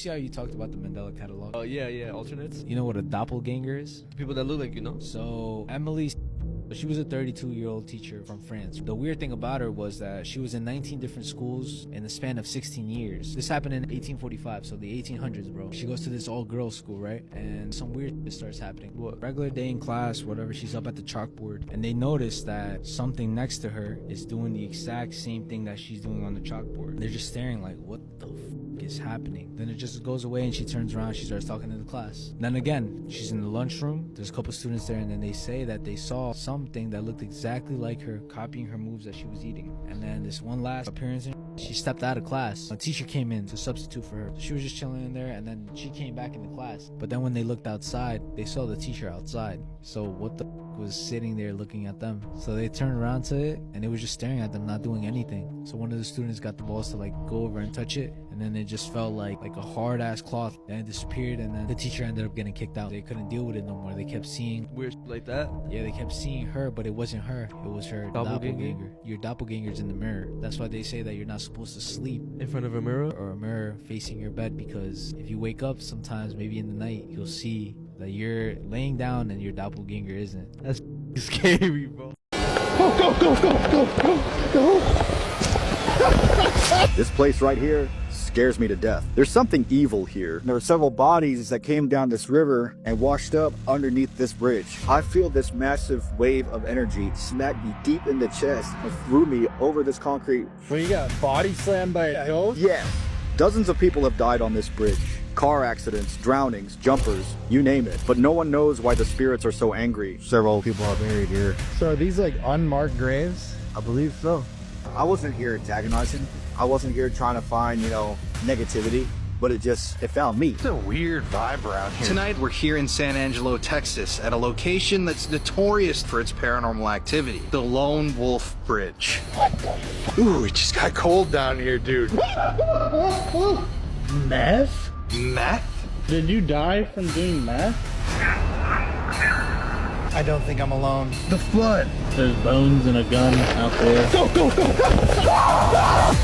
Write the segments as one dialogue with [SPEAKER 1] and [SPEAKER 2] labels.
[SPEAKER 1] See how you talked about the Mandela catalog?
[SPEAKER 2] Oh, yeah, alternates.
[SPEAKER 1] You know what a doppelganger is?
[SPEAKER 2] People that look like you, know?
[SPEAKER 1] So Emily, she was a 32-year-old teacher from France. The weird thing about her was that she was in 19 different schools in the span of 16 years. This happened in 1845, so the 1800s, bro. She goes to this all-girls school, right? And some weird shit starts happening. What? Regular day in class, whatever, she's up at the chalkboard, and they notice that something next to her is doing the exact same thing that she's doing on the chalkboard. They're just staring like, what the is happening? Then it just goes away and she turns around, she starts talking to the class. Then again, she's in the lunchroom, there's a couple students there, and then they say that they saw something that looked exactly like her, copying her moves that she was eating. And then this one last appearance, she stepped out of class. A teacher came in to substitute for her. She was just chilling in there, and then she came back into class. But then when they looked outside, they saw the teacher outside. So what the was sitting there looking at them? So they turned around to it, and it was just staring at them, not doing anything. So one of the students got the balls to like go over and touch it, and then it just felt like a hard ass cloth. Then it disappeared, and then the teacher ended up getting kicked out. They couldn't deal with it no more. They kept seeing
[SPEAKER 2] Weird like that.
[SPEAKER 1] Yeah, they kept seeing her, but it wasn't her. It was her doppelganger. Your doppelganger's in the mirror. That's why they say that you're not supposed to sleep
[SPEAKER 2] In front of a mirror?
[SPEAKER 1] or a mirror facing your bed, because if you wake up sometimes, maybe in the night, you'll see that you're laying down and your doppelganger isn't.
[SPEAKER 2] That's scary, bro.
[SPEAKER 3] Go. This place right here scares me to death. There's something evil here. There were several bodies that came down this river and washed up underneath this bridge. I feel this massive wave of energy smack me deep in the chest and threw me over this concrete.
[SPEAKER 4] Well, you got body slammed by a ghost?
[SPEAKER 3] Yes. Dozens of people have died on this bridge. Car accidents, drownings, jumpers, you name it. But no one knows why the spirits are so angry. Several people are buried here.
[SPEAKER 4] So are these like unmarked graves?
[SPEAKER 3] I believe so. I wasn't here antagonizing. I wasn't here trying to find, negativity, but it found me.
[SPEAKER 5] It's a weird vibe around here. Tonight, we're here in San Angelo, Texas, at a location that's notorious for its paranormal activity, the Lone Wolf Bridge. Ooh, it just got cold down here, dude.
[SPEAKER 4] Meth?
[SPEAKER 5] Meth?
[SPEAKER 4] Did you die from doing meth?
[SPEAKER 5] I don't think I'm alone.
[SPEAKER 4] The flood. There's bones and a gun out there.
[SPEAKER 5] Go!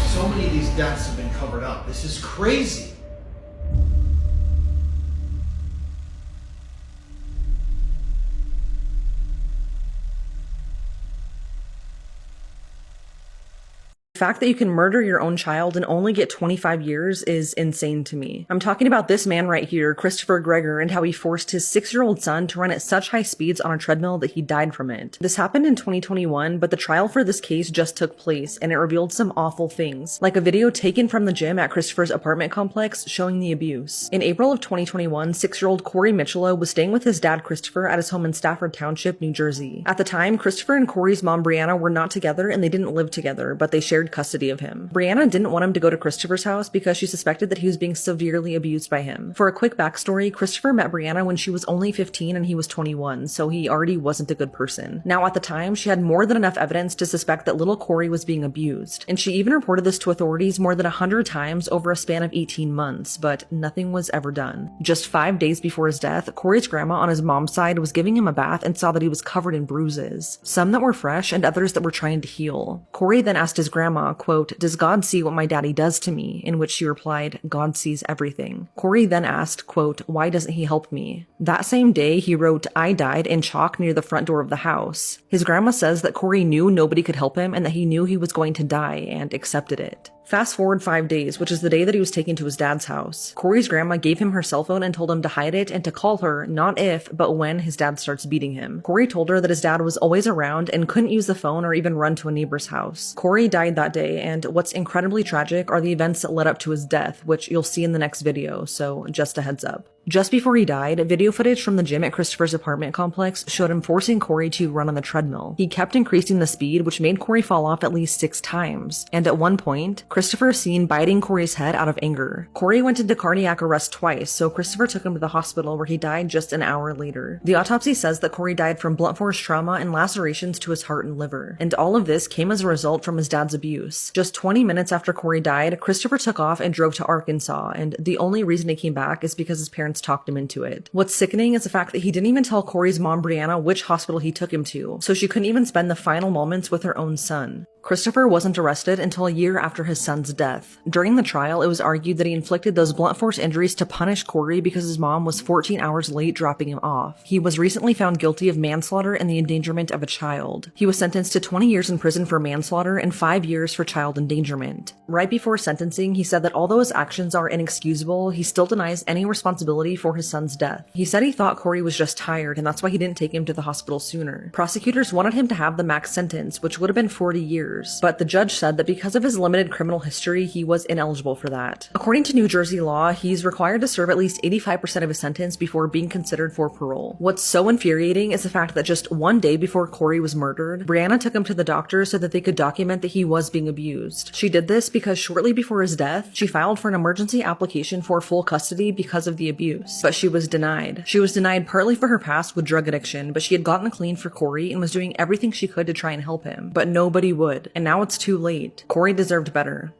[SPEAKER 5] So many of these deaths have been covered up. This is crazy.
[SPEAKER 6] The fact that you can murder your own child and only get 25 years is insane to me. I'm talking about this man right here, Christopher Greger, and how he forced his 6-year-old son to run at such high speeds on a treadmill that he died from it. This happened in 2021, but the trial for this case just took place, and it revealed some awful things, like a video taken from the gym at Christopher's apartment complex showing the abuse. In April of 2021, 6-year-old Corey Michelow was staying with his dad Christopher at his home in Stafford Township, New Jersey. At the time, Christopher and Corey's mom Brianna were not together and they didn't live together, but they shared custody of him. Brianna didn't want him to go to Christopher's house because she suspected that he was being severely abused by him. For a quick backstory, Christopher met Brianna when she was only 15 and he was 21, so he already wasn't a good person. Now, at the time, she had more than enough evidence to suspect that little Corey was being abused, and she even reported this to authorities more than 100 times over a span of 18 months, but nothing was ever done. Just 5 days before his death, Corey's grandma on his mom's side was giving him a bath and saw that he was covered in bruises, some that were fresh and others that were trying to heal. Corey then asked his grandma, quote, "Does God see what my daddy does to me?" In which she replied, "God sees everything." Corey then asked, quote, "Why doesn't he help me?" That same day, he wrote, "I died" in chalk near the front door of the house. His grandma says that Corey knew nobody could help him and that he knew he was going to die and accepted it. Fast forward 5 days, which is the day that he was taken to his dad's house. Corey's grandma gave him her cell phone and told him to hide it and to call her not if, but when his dad starts beating him. Corey told her that his dad was always around and couldn't use the phone or even run to a neighbor's house. Corey died that day, and what's incredibly tragic are the events that led up to his death, which you'll see in the next video, so just a heads up. Just before he died, video footage from the gym at Christopher's apartment complex showed him forcing Corey to run on the treadmill. He kept increasing the speed, which made Corey fall off at least 6 times. And at one point, Christopher is seen biting Corey's head out of anger. Corey went into cardiac arrest twice, so Christopher took him to the hospital where he died just an hour later. The autopsy says that Corey died from blunt force trauma and lacerations to his heart and liver. And all of this came as a result from his dad's abuse. Just 20 minutes after Corey died, Christopher took off and drove to Arkansas, and the only reason he came back is because his parents parents talked him into it. What's sickening is the fact that he didn't even tell Corey's mom, Brianna, which hospital he took him to, so she couldn't even spend the final moments with her own son. Christopher wasn't arrested until a year after his son's death. During the trial, it was argued that he inflicted those blunt force injuries to punish Corey because his mom was 14 hours late dropping him off. He was recently found guilty of manslaughter and the endangerment of a child. He was sentenced to 20 years in prison for manslaughter and 5 years for child endangerment. Right before sentencing, he said that although his actions are inexcusable, he still denies any responsibility for his son's death. He said he thought Corey was just tired and that's why he didn't take him to the hospital sooner. Prosecutors wanted him to have the max sentence, which would have been 40 years. But the judge said that because of his limited criminal history, he was ineligible for that. According to New Jersey law, he's required to serve at least 85% of his sentence before being considered for parole. What's so infuriating is the fact that just one day before Corey was murdered, Brianna took him to the doctor so that they could document that he was being abused. She did this because shortly before his death, she filed for an emergency application for full custody because of the abuse, but she was denied. She was denied partly for her past with drug addiction, but she had gotten clean for Corey and was doing everything she could to try and help him, but nobody would. And now it's too late. Corey deserved better.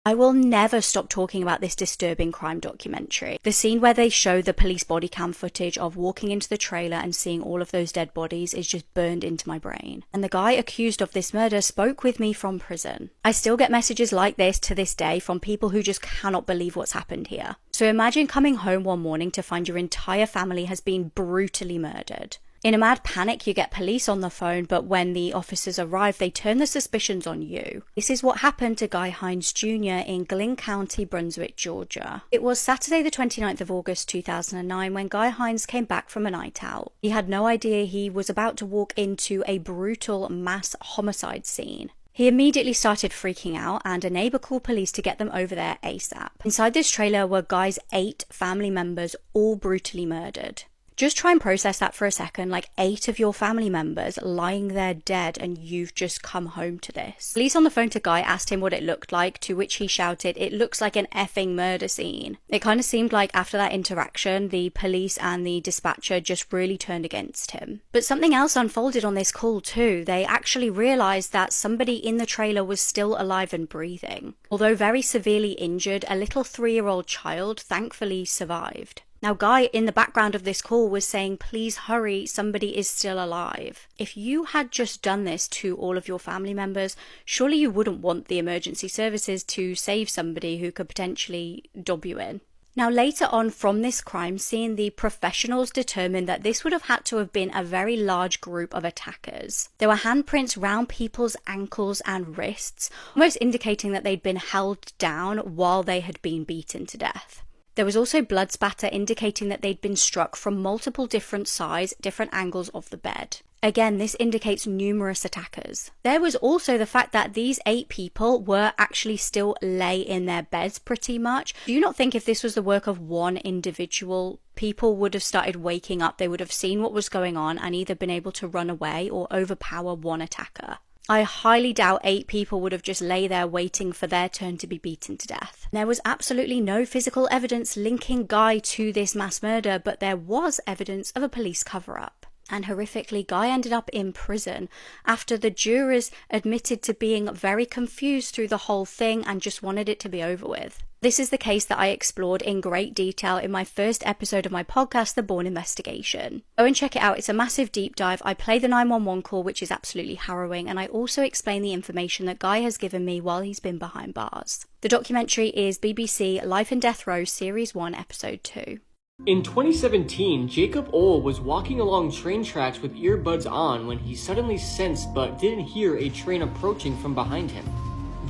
[SPEAKER 7] I will never stop talking about this disturbing crime documentary. The scene where they show the police body cam footage of walking into the trailer and seeing all of those dead bodies is just burned into my brain. And the guy accused of this murder spoke with me from prison. I still get messages like this to this day from people who just cannot believe what's happened here. So imagine coming home one morning to find your entire family has been brutally murdered. In a mad panic, you get police on the phone, but when the officers arrive, they turn the suspicions on you. This is what happened to Guy Hines Jr. in Glynn County, Brunswick, Georgia. It was Saturday the 29th of August 2009 when Guy Hines came back from a night out. He had no idea he was about to walk into a brutal mass homicide scene. He immediately started freaking out and a neighbor called police to get them over there ASAP. Inside this trailer were Guy's 8 family members, all brutally murdered. Just try and process that for a second, like 8 of your family members lying there dead and you've just come home to this. Police on the phone to Guy asked him what it looked like, to which he shouted, "It looks like an effing murder scene." It kind of seemed like after that interaction, the police and the dispatcher just really turned against him. But something else unfolded on this call too. They actually realized that somebody in the trailer was still alive and breathing. Although very severely injured, a little 3-year-old child thankfully survived. Now, Guy in the background of this call was saying, "Please hurry, somebody is still alive." If you had just done this to all of your family members, surely you wouldn't want the emergency services to save somebody who could potentially dob you in. Now, later on from this crime scene, the professionals determined that this would have had to have been a very large group of attackers. There were handprints round people's ankles and wrists, almost indicating that they'd been held down while they had been beaten to death. There was also blood spatter indicating that they'd been struck from multiple different sides, different angles of the bed. Again, this indicates numerous attackers. There was also the fact that these 8 people were actually still lay in their beds pretty much. Do you not think if this was the work of one individual, people would have started waking up, they would have seen what was going on and either been able to run away or overpower one attacker? I highly doubt 8 people would have just lay there waiting for their turn to be beaten to death. There was absolutely no physical evidence linking Guy to this mass murder, but there was evidence of a police cover-up. And horrifically, Guy ended up in prison after the jurors admitted to being very confused through the whole thing and just wanted it to be over with. This is the case that I explored in great detail in my first episode of my podcast, The Bourne Investigation. Go and check it out, it's a massive deep dive. I play the 911 call, which is absolutely harrowing, and I also explain the information that Guy has given me while he's been behind bars. The documentary is BBC Life and Death Row Series 1, Episode 2.
[SPEAKER 8] In 2017, Jacob Ohl was walking along train tracks with earbuds on when he suddenly sensed but didn't hear a train approaching from behind him.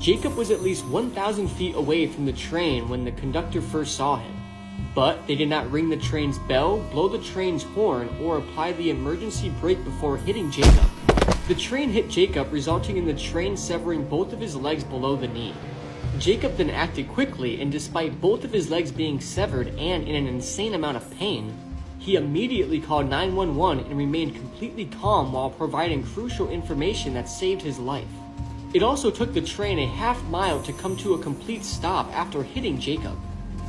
[SPEAKER 8] Jacob was at least 1,000 feet away from the train when the conductor first saw him, but they did not ring the train's bell, blow the train's horn, or apply the emergency brake before hitting Jacob. The train hit Jacob, resulting in the train severing both of his legs below the knee. Jacob then acted quickly, and despite both of his legs being severed and in an insane amount of pain, he immediately called 911 and remained completely calm while providing crucial information that saved his life. It also took the train a half mile to come to a complete stop after hitting Jacob.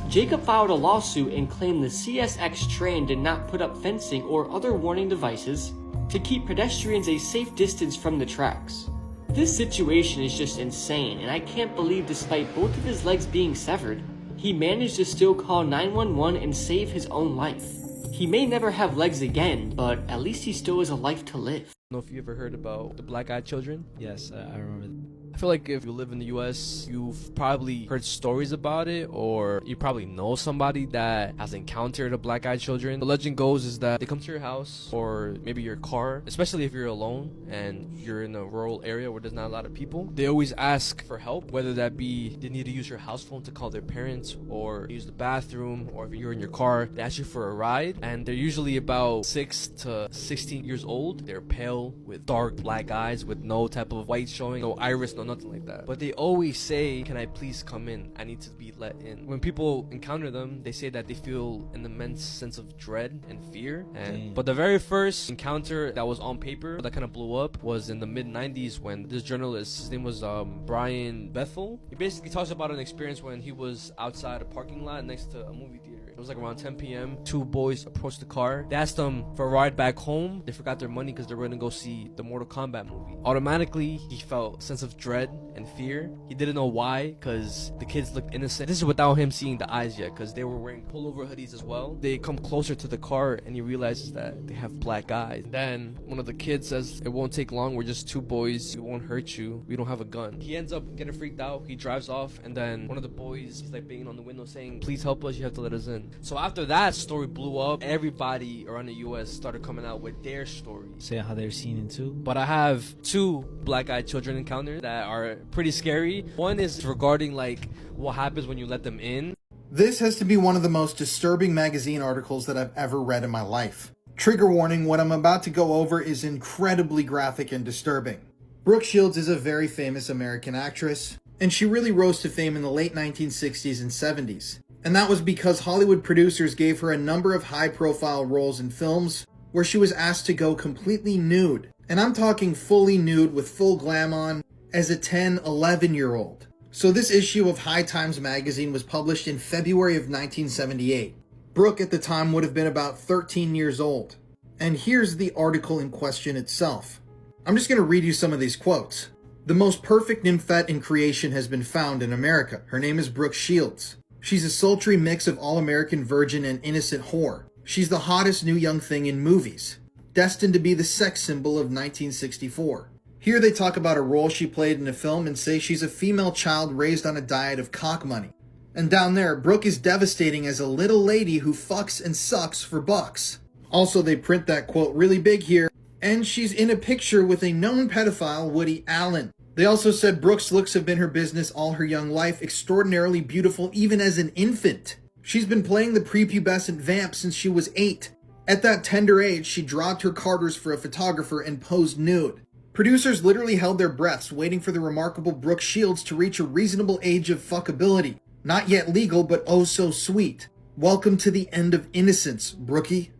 [SPEAKER 8] Jacob filed a lawsuit and claimed the CSX train did not put up fencing or other warning devices to keep pedestrians a safe distance from the tracks. This situation is just insane, and I can't believe despite both of his legs being severed, he managed to still call 911 and save his own life. He may never have legs again, but at least he still has a life to live.
[SPEAKER 2] I don't know if you ever heard about the black-eyed children.
[SPEAKER 1] Yes, I remember.
[SPEAKER 2] I feel like if you live in the US, you've probably heard stories about it, or you probably know somebody that has encountered a black-eyed children. The legend goes is that they come to your house or maybe your car, especially if you're alone and you're in a rural area where there's not a lot of people. They always ask for help, whether that be they need to use your house phone to call their parents or use the bathroom, or if you're in your car, they ask you for a ride. And they're usually about 6 to 16 years old. They're pale with dark black eyes with no type of white showing, no iris, no nothing like that. But they always say, "Can I please come in? I need to be let in." When people encounter them, they say that they feel an immense sense of dread and fear. But the very first encounter that was on paper that kind of blew up was in the mid-90s when this journalist, his name was Brian Bethel. He basically talks about an experience when he was outside a parking lot next to a movie theater. It was like around 10 p.m. Two boys approached the car. They asked them for a ride back home. They forgot their money because they were going to go see the Mortal Kombat movie. Automatically, he felt a sense of dread and fear. He didn't know why, because the kids looked innocent. This is without him seeing the eyes yet, because they were wearing pullover hoodies as well. They come closer to the car and he realizes that they have black eyes. Then one of the kids says, "It won't take long, we're just two boys, it won't hurt you, we don't have a gun." He ends up getting freaked out. He drives off, and then one of the boys, he's like banging on the window saying, "Please help us, you have to let us in." So after that story blew up, everybody around the US started coming out with their stories,
[SPEAKER 1] Say how they're seen in too.
[SPEAKER 2] but I have two black-eyed children encounters that are pretty scary. One is regarding like what happens when you let them in.
[SPEAKER 9] This has to be one of the most disturbing magazine articles that I've ever read in my life. Trigger warning, what I'm about to go over is incredibly graphic and disturbing. Brooke Shields is a very famous American actress, and she really rose to fame in the late 1960s and 70s. And that was because Hollywood producers gave her a number of high-profile roles in films where she was asked to go completely nude. And I'm talking fully nude with full glam on as a 10, 11-year-old. So this issue of High Times magazine was published in February of 1978. Brooke at the time would have been about 13 years old. And here's the article in question itself. I'm just going to read you some of these quotes. "The most perfect nymphette in creation has been found in America. Her name is Brooke Shields. She's a sultry mix of all-American virgin and innocent whore. She's the hottest new young thing in movies, destined to be the sex symbol of 1964. Here they talk about a role she played in a film and say she's a female child raised on a diet of cock money. And down there, Brooke is devastating as a little lady who fucks and sucks for bucks." Also, they print that quote really big here, and she's in a picture with a known pedophile, Woody Allen. They also said Brooke's looks have been her business all her young life, extraordinarily beautiful even as an infant. She's been playing the prepubescent vamp since she was 8. At that tender age, she dropped her Carters for a photographer and posed nude. Producers literally held their breaths, waiting for the remarkable Brooke Shields to reach a reasonable age of fuckability. Not yet legal, but oh so sweet. Welcome to the end of innocence, Brookie.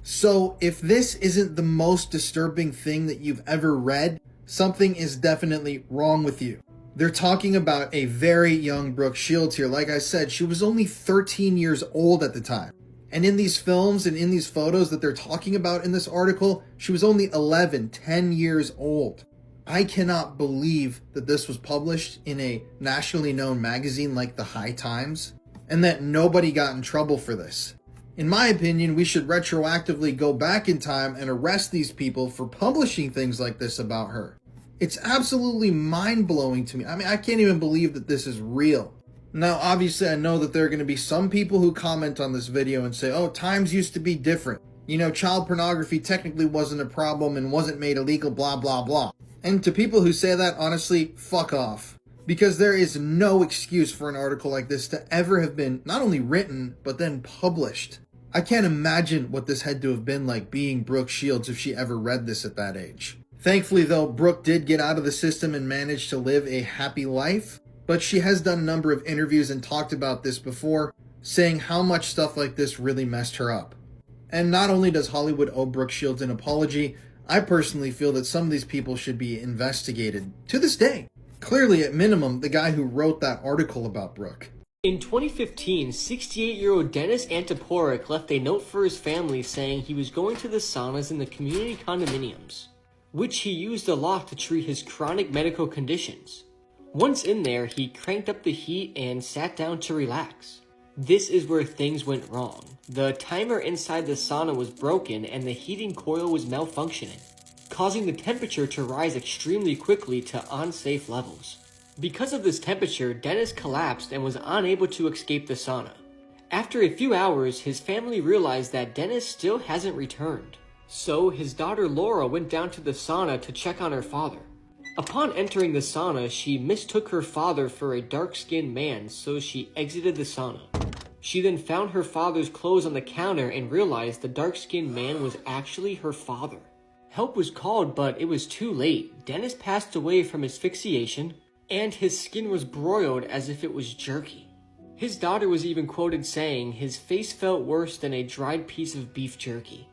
[SPEAKER 9] So, if this isn't the most disturbing thing that you've ever read, something is definitely wrong with you. They're talking about a very young Brooke Shields here. Like I said, she was only 13 years old at the time. And in these films and in these photos that they're talking about in this article, she was only 11, 10 years old. I cannot believe that this was published in a nationally known magazine like the High Times, and that nobody got in trouble for this. In my opinion, we should retroactively go back in time and arrest these people for publishing things like this about her. It's absolutely mind-blowing to me. I mean, I can't even believe that this is real. Now, obviously, I know that there are going to be some people who comment on this video and say, "Oh, times used to be different. You know, child pornography technically wasn't a problem and wasn't made illegal, blah, blah, blah." And to people who say that, honestly, fuck off. Because there is no excuse for an article like this to ever have been not only written, but then published. I can't imagine what this had to have been like being Brooke Shields if she ever read this at that age. Thankfully, though, Brooke did get out of the system and managed to live a happy life, but she has done a number of interviews and talked about this before, saying how much stuff like this really messed her up. And not only does Hollywood owe Brooke Shields an apology, I personally feel that some of these people should be investigated to this day. Clearly, at minimum, the guy who wrote that article about Brooke.
[SPEAKER 8] In 2015, 68-year-old Dennis Antiporic left a note for his family saying he was going to the saunas in the community condominiums, which he used a lot to treat his chronic medical conditions. Once in there, he cranked up the heat and sat down to relax. This is where things went wrong. The timer inside the sauna was broken and the heating coil was malfunctioning, causing the temperature to rise extremely quickly to unsafe levels. Because of this temperature, Dennis collapsed and was unable to escape the sauna. After a few hours, his family realized that Dennis still hasn't returned. So his daughter Laura went down to the sauna to check on her father. Upon entering the sauna, she mistook her father for a dark-skinned man, so she exited the sauna. She then found her father's clothes on the counter and realized the dark-skinned man was actually her father. Help was called, but it was too late. Dennis passed away from asphyxiation, and his skin was broiled as if it was jerky. His daughter was even quoted saying his face felt worse than a dried piece of beef jerky.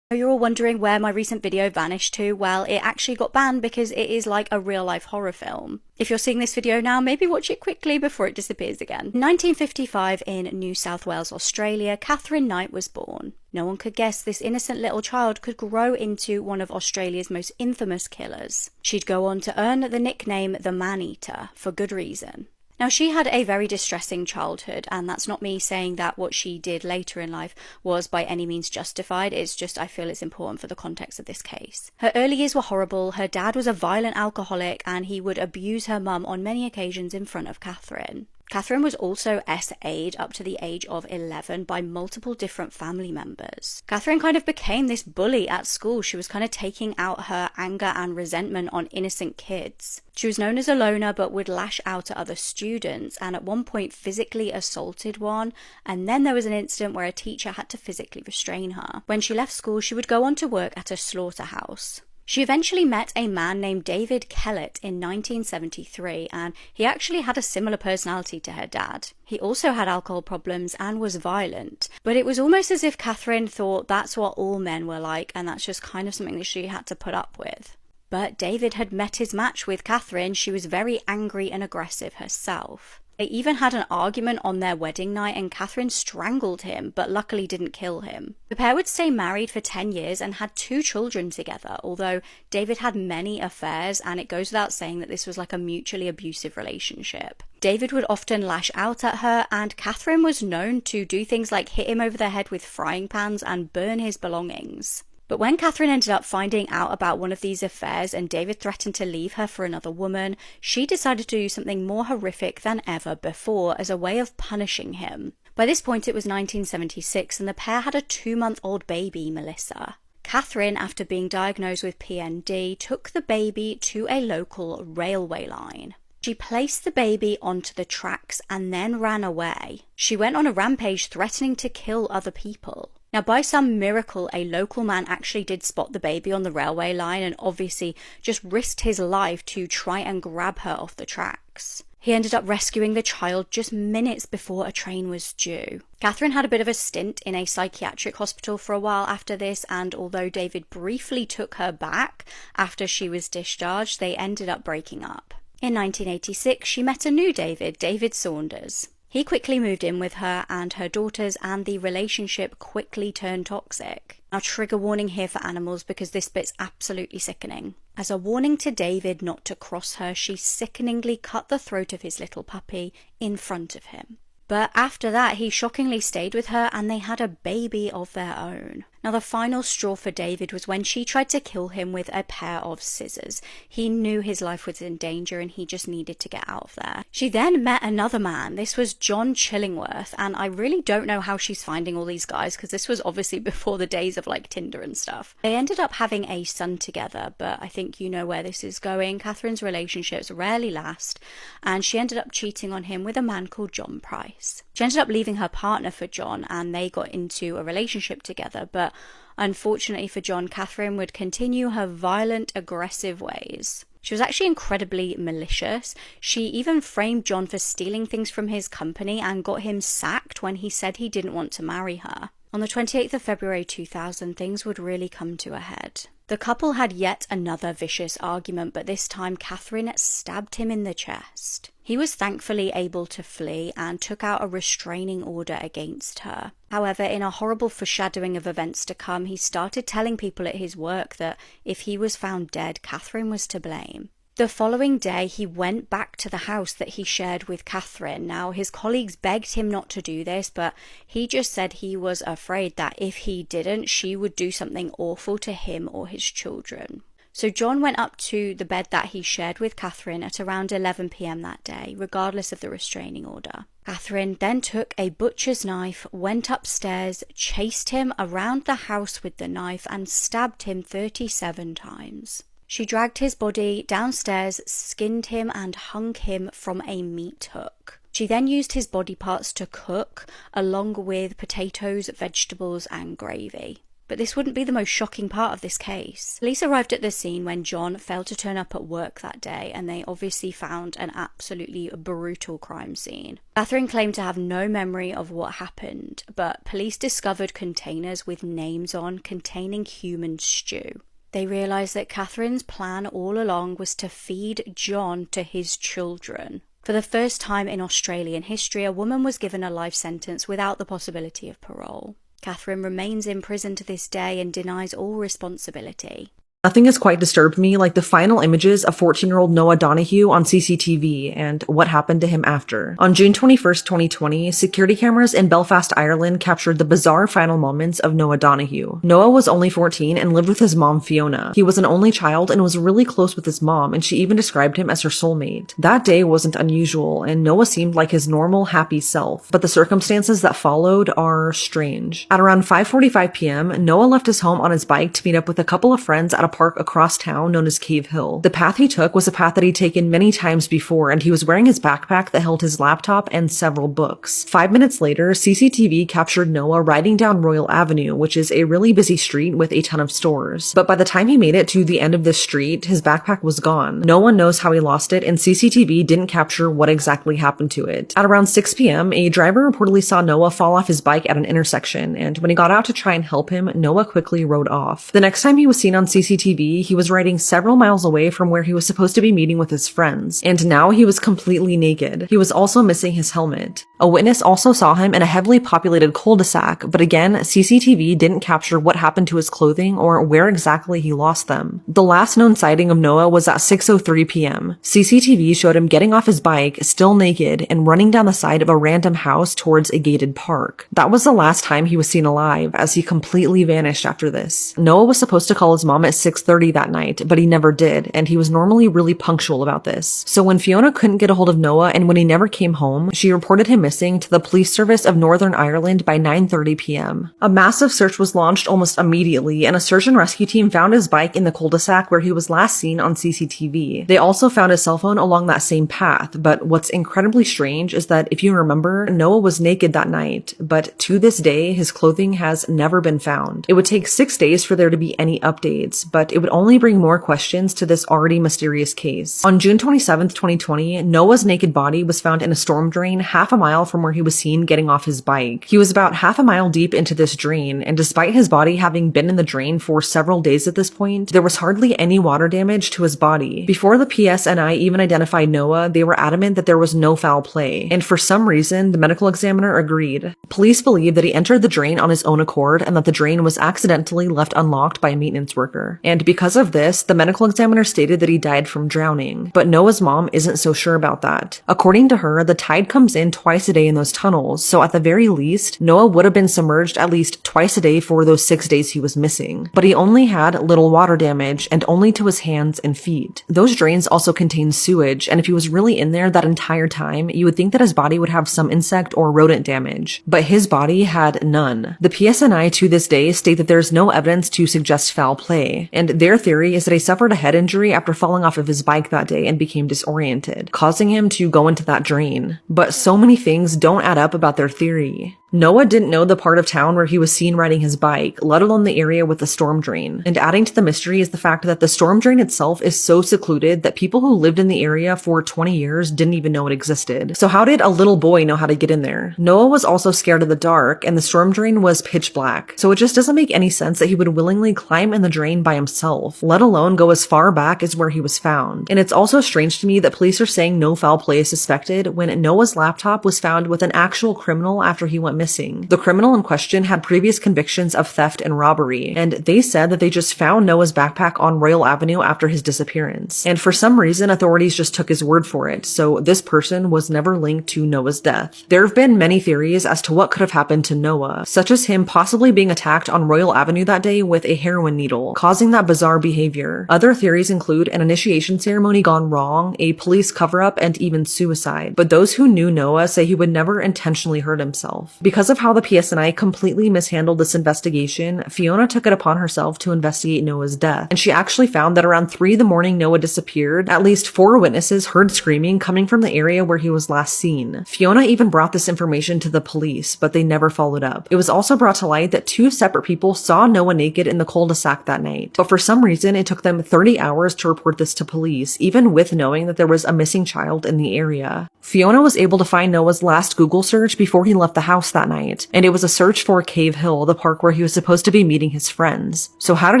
[SPEAKER 7] You're all wondering where my recent video vanished to. Well, it actually got banned because it is like a real-life horror film. If you're seeing this video now, maybe watch it quickly before it disappears again. 1955 in New South Wales, Australia, Catherine Knight was born. No one could guess this innocent little child could grow into one of Australia's most infamous killers. She'd go on to earn the nickname the Man-Eater, for good reason. Now, she had a very distressing childhood, and that's not me saying that what she did later in life was by any means justified. It's just I feel it's important for the context of this case. Her early years were horrible. Her dad was a violent alcoholic, and he would abuse her mum on many occasions in front of Catherine. Catherine was also SA'd up to the age of 11 by multiple different family members. Catherine kind of became this bully at school. She was kind of taking out her anger and resentment on innocent kids. She was known as a loner, but would lash out at other students, and at one point physically assaulted one, and then there was an incident where a teacher had to physically restrain her. When she left school, she would go on to work at a slaughterhouse. She eventually met a man named David Kellett in 1973, and he actually had a similar personality to her dad. He also had alcohol problems and was violent, but it was almost as if Catherine thought that's what all men were like, and that's just kind of something that she had to put up with. But David had met his match with Catherine. She was very angry and aggressive herself. They even had an argument on their wedding night, and Catherine strangled him, but luckily didn't kill him. The pair would stay married for 10 years and had 2 children together, although David had many affairs, and it goes without saying that this was like a mutually abusive relationship. David would often lash out at her, and Catherine was known to do things like hit him over the head with frying pans and burn his belongings. But when Catherine ended up finding out about one of these affairs and David threatened to leave her for another woman, she decided to do something more horrific than ever before as a way of punishing him. By this point it was 1976 and the pair had a 2-month-old baby, Melissa. Catherine, after being diagnosed with PND, took the baby to a local railway line. She placed the baby onto the tracks and then ran away. She went on a rampage threatening to kill other people. Now, by some miracle, a local man actually did spot the baby on the railway line and obviously just risked his life to try and grab her off the tracks. He ended up rescuing the child just minutes before a train was due. Catherine had a bit of a stint in a psychiatric hospital for a while after this, and although David briefly took her back after she was discharged, they ended up breaking up. In 1986, she met a new David, David Saunders. He quickly moved in with her and her daughters, and the relationship quickly turned toxic. Now, trigger warning here for animals because this bit's absolutely sickening. As a warning to David not to cross her, she sickeningly cut the throat of his little puppy in front of him. But after that, he shockingly stayed with her and they had a baby of their own. Now, the final straw for David was when she tried to kill him with a pair of scissors. He knew his life was in danger and he just needed to get out of there. She then met another man. This was John Chillingworth, and I really don't know how she's finding all these guys because this was obviously before the days of like Tinder and stuff. They ended up having a son together, but I think you know where this is going. Catherine's relationships rarely last, and she ended up cheating on him with a man called John Price. She ended up leaving her partner for John and they got into a relationship together, but unfortunately for John, Catherine would continue her violent, aggressive ways. She was actually incredibly malicious. She even framed John for stealing things from his company and got him sacked when he said he didn't want to marry her. On the 28th of February 2000, things would really come to a head. The couple had yet another vicious argument, but this time Catherine stabbed him in the chest. He was thankfully able to flee and took out a restraining order against her. However, in a horrible foreshadowing of events to come, he started telling people at his work that if he was found dead, Catherine was to blame. The following day, he went back to the house that he shared with Catherine. Now, his colleagues begged him not to do this, but he just said he was afraid that if he didn't, she would do something awful to him or his children. So John went up to the bed that he shared with Catherine at around 11 p.m. that day, regardless of the restraining order. Catherine then took a butcher's knife, went upstairs, chased him around the house with the knife, and stabbed him 37 times. She dragged his body downstairs, skinned him, and hung him from a meat hook. She then used his body parts to cook, along with potatoes, vegetables, and gravy. But this wouldn't be the most shocking part of this case. Police arrived at the scene when John failed to turn up at work that day, and they obviously found an absolutely brutal crime scene. Catherine claimed to have no memory of what happened, but police discovered containers with names on containing human stew. They realised that Catherine's plan all along was to feed John to his children. For the first time in Australian history, a woman was given a life sentence without the possibility of parole. Catherine remains in prison to this day and denies all responsibility.
[SPEAKER 6] Nothing has quite disturbed me like the final images of 14-year-old Noah Donahue on CCTV and what happened to him after. On June 21st, 2020, security cameras in Belfast, Ireland captured the bizarre final moments of Noah Donahue. Noah was only 14 and lived with his mom, Fiona. He was an only child and was really close with his mom, and she even described him as her soulmate. That day wasn't unusual, and Noah seemed like his normal, happy self, but the circumstances that followed are strange. At around 5:45 p.m., Noah left his home on his bike to meet up with a couple of friends at a park across town known as Cave Hill. The path he took was a path that he'd taken many times before, and he was wearing his backpack that held his laptop and several books. 5 minutes later, CCTV captured Noah riding down Royal Avenue, which is a really busy street with a ton of stores. But by the time he made it to the end of this street, his backpack was gone. No one knows how he lost it, and CCTV didn't capture what exactly happened to it. At around 6 p.m., a driver reportedly saw Noah fall off his bike at an intersection, and when he got out to try and help him, Noah quickly rode off. The next time he was seen on CCTV, he was riding several miles away from where he was supposed to be meeting with his friends, and now he was completely naked. He was also missing his helmet. A witness also saw him in a heavily populated cul-de-sac, but again, CCTV didn't capture what happened to his clothing or where exactly he lost them. The last known sighting of Noah was at 6:03 p.m. CCTV showed him getting off his bike, still naked, and running down the side of a random house towards a gated park. That was the last time he was seen alive, as he completely vanished after this. Noah was supposed to call his mom at 6:30 that night, but he never did, and he was normally really punctual about this. So when Fiona couldn't get a hold of Noah and when he never came home, she reported him missing to the police service of Northern Ireland by 9:30 p.m. A massive search was launched almost immediately, and a search and rescue team found his bike in the cul-de-sac where he was last seen on CCTV. They also found his cell phone along that same path, but what's incredibly strange is that if you remember, Noah was naked that night, but to this day, his clothing has never been found. It would take 6 days for there to be any updates, but it would only bring more questions to this already mysterious case. On June 27th, 2020, Noah's naked body was found in a storm drain half a mile from where he was seen getting off his bike. He was about half a mile deep into this drain, and despite his body having been in the drain for several days at this point, there was hardly any water damage to his body. Before the PSNI even identified Noah, they were adamant that there was no foul play, and for some reason, the medical examiner agreed. Police believe that he entered the drain on his own accord and that the drain was accidentally left unlocked by a maintenance worker. And because of this, the medical examiner stated that he died from drowning, but Noah's mom isn't so sure about that. According to her, the tide comes in twice a day in those tunnels, so at the very least, Noah would have been submerged at least twice a day for those 6 days he was missing. But he only had little water damage, and only to his hands and feet. Those drains also contain sewage, and if he was really in there that entire time, you would think that his body would have some insect or rodent damage. But his body had none. The PSNI to this day state that there's no evidence to suggest foul play, and their theory is that he suffered a head injury after falling off of his bike that day and became disoriented, causing him to go into that drain. But so many things don't add up about their theory. Noah didn't know the part of town where he was seen riding his bike, let alone the area with the storm drain. And adding to the mystery is the fact that the storm drain itself is so secluded that people who lived in the area for 20 years didn't even know it existed. So how did a little boy know how to get in there? Noah was also scared of the dark, and the storm drain was pitch black. So it just doesn't make any sense that he would willingly climb in the drain by himself, let alone go as far back as where he was found. And it's also strange to me that police are saying no foul play is suspected when Noah's laptop was found with an actual criminal after he went missing. The criminal in question had previous convictions of theft and robbery, and they said that they just found Noah's backpack on Royal Avenue after his disappearance. And for some reason, authorities just took his word for it, so this person was never linked to Noah's death. There have been many theories as to what could have happened to Noah, such as him possibly being attacked on Royal Avenue that day with a heroin needle, causing that bizarre behavior. Other theories include an initiation ceremony gone wrong, a police cover-up, and even suicide. But those who knew Noah say he would never intentionally hurt himself. Because of how the PSNI completely mishandled this investigation, Fiona took it upon herself to investigate Noah's death, and she actually found that around 3 the morning Noah disappeared, at least 4 witnesses heard screaming coming from the area where he was last seen. Fiona even brought this information to the police, but they never followed up. It was also brought to light that 2 separate people saw Noah naked in the cul-de-sac that night, but for some reason it took them 30 hours to report this to police, even with knowing that there was a missing child in the area. Fiona was able to find Noah's last Google search before he left the house that night, and it was a search for Cave Hill, the park where he was supposed to be meeting his friends. So how did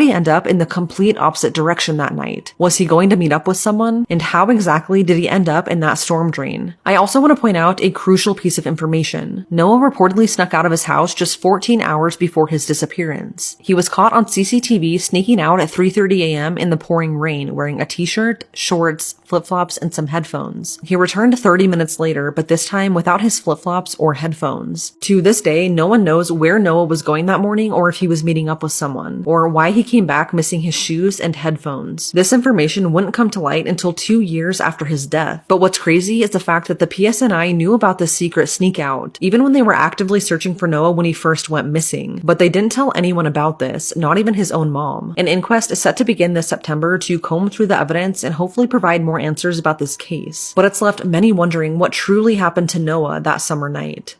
[SPEAKER 6] he end up in the complete opposite direction that night? Was he going to meet up with someone? And how exactly did he end up in that storm drain? I also want to point out a crucial piece of information. Noah reportedly snuck out of his house just 14 hours before his disappearance. He was caught on CCTV sneaking out at 3:30 a.m. in the pouring rain, wearing a t-shirt, shorts, flip-flops, and some headphones. He returned 30 minutes later, but this time without his flip-flops or headphones. To this day, no one knows where Noah was going that morning or if he was meeting up with someone, or why he came back missing his shoes and headphones. This information wouldn't come to light until 2 years after his death. But what's crazy is the fact that the PSNI knew about this secret sneak out, even when they were actively searching for Noah when he first went missing. But they didn't tell anyone about this, not even his own mom. An inquest is set to begin this September to comb through the evidence and hopefully provide more answers about this case. But it's left many wondering what truly happened to Noah that summer night.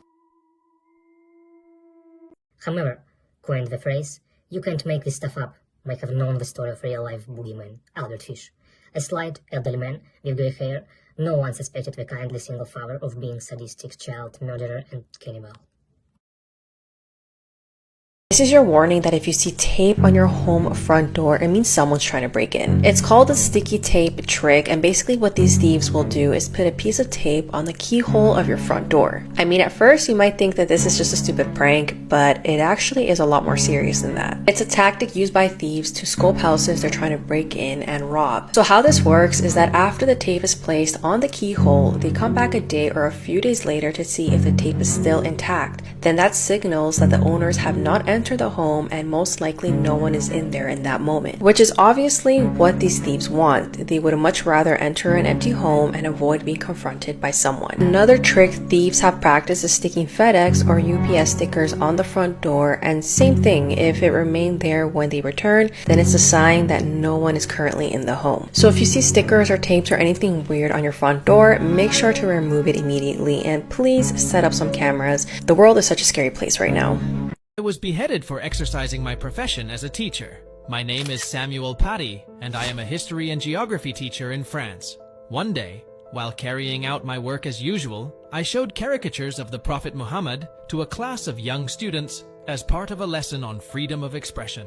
[SPEAKER 10] However, coined the phrase, "You can't make this stuff up," might have known the story of real-life boogeyman, Albert Fish. A slight, elderly man with grey hair, no one suspected the kindly single father of being sadistic child murderer and cannibal.
[SPEAKER 11] This is your warning that if you see tape on your home front door, it means someone's trying to break in. It's called the sticky tape trick, and basically what these thieves will do is put a piece of tape on the keyhole of your front door. I mean, at first you might think that this is just a stupid prank, but it actually is a lot more serious than that. It's a tactic used by thieves to scope houses they're trying to break in and rob. So how this works is that after the tape is placed on the keyhole, they come back a day or a few days later to see if the tape is still intact. Then that signals that the owners have not entered the home and most likely no one is in there in that moment, which is obviously what these thieves want. They would much rather enter an empty home and avoid being confronted by someone. Another trick thieves have practiced is sticking FedEx or UPS stickers on the front door, and same thing, if it remained there when they return, then it's a sign that no one is currently in the home. So if you see stickers or tapes or anything weird on your front door, make sure to remove it immediately, and please set up some cameras. The world is such a scary place right now.
[SPEAKER 12] I was beheaded for exercising my profession as a teacher. My name is Samuel Paty, and I am a history and geography teacher in France. One day, while carrying out my work as usual, I showed caricatures of the Prophet Muhammad to a class of young students as part of a lesson on freedom of expression.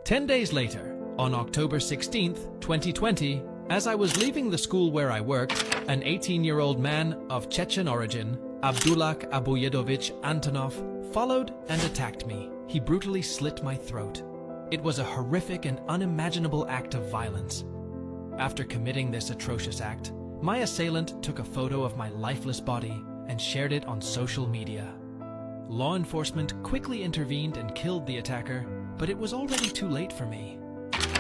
[SPEAKER 12] 10 days later, on October 16th, 2020, as I was leaving the school where I worked, an 18-year-old man of Chechen origin, Abdullah Abuyedovich Antonov, followed and attacked me. He brutally slit my throat. It was a horrific and unimaginable act of violence. After committing this atrocious act, my assailant took a photo of my lifeless body and shared it on social media. Law enforcement quickly intervened and killed the attacker, but it was already too late for me.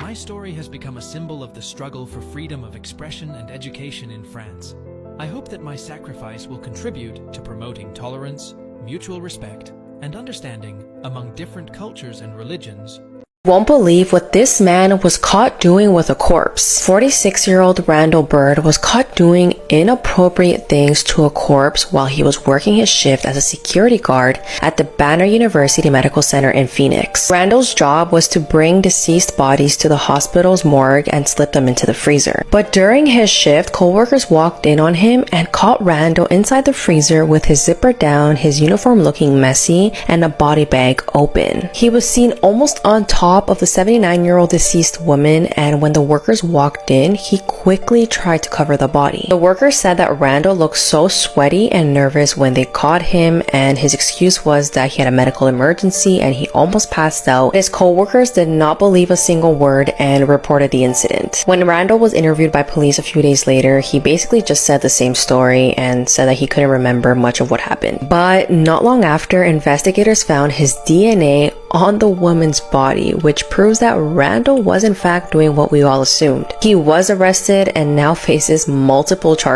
[SPEAKER 12] My story has become a symbol of the struggle for freedom of expression and education in France. I hope that my sacrifice will contribute to promoting tolerance, mutual respect, and understanding among different cultures and religions.
[SPEAKER 11] Won't believe what this man was caught doing with a corpse. 46-year-old Randall Bird was caught doing inappropriate things to a corpse while he was working his shift as a security guard at the Banner University Medical Center in Phoenix. Randall's job was to bring deceased bodies to the hospital's morgue and slip them into the freezer. But during his shift, coworkers walked in on him and caught Randall inside the freezer with his zipper down, his uniform looking messy, and a body bag open. He was seen almost on top of the 79-year-old deceased woman, and when the workers walked in, he quickly tried to cover the body. The workers Coworkers said that Randall looked so sweaty and nervous when they caught him, and his excuse was that he had a medical emergency and he almost passed out. His coworkers did not believe a single word and reported the incident. When Randall was interviewed by police a few days later, he basically just said the same story and said that he couldn't remember much of what happened. But not long after, investigators found his DNA on the woman's body, which proves that Randall was in fact doing what we all assumed. He was arrested and now faces multiple charges.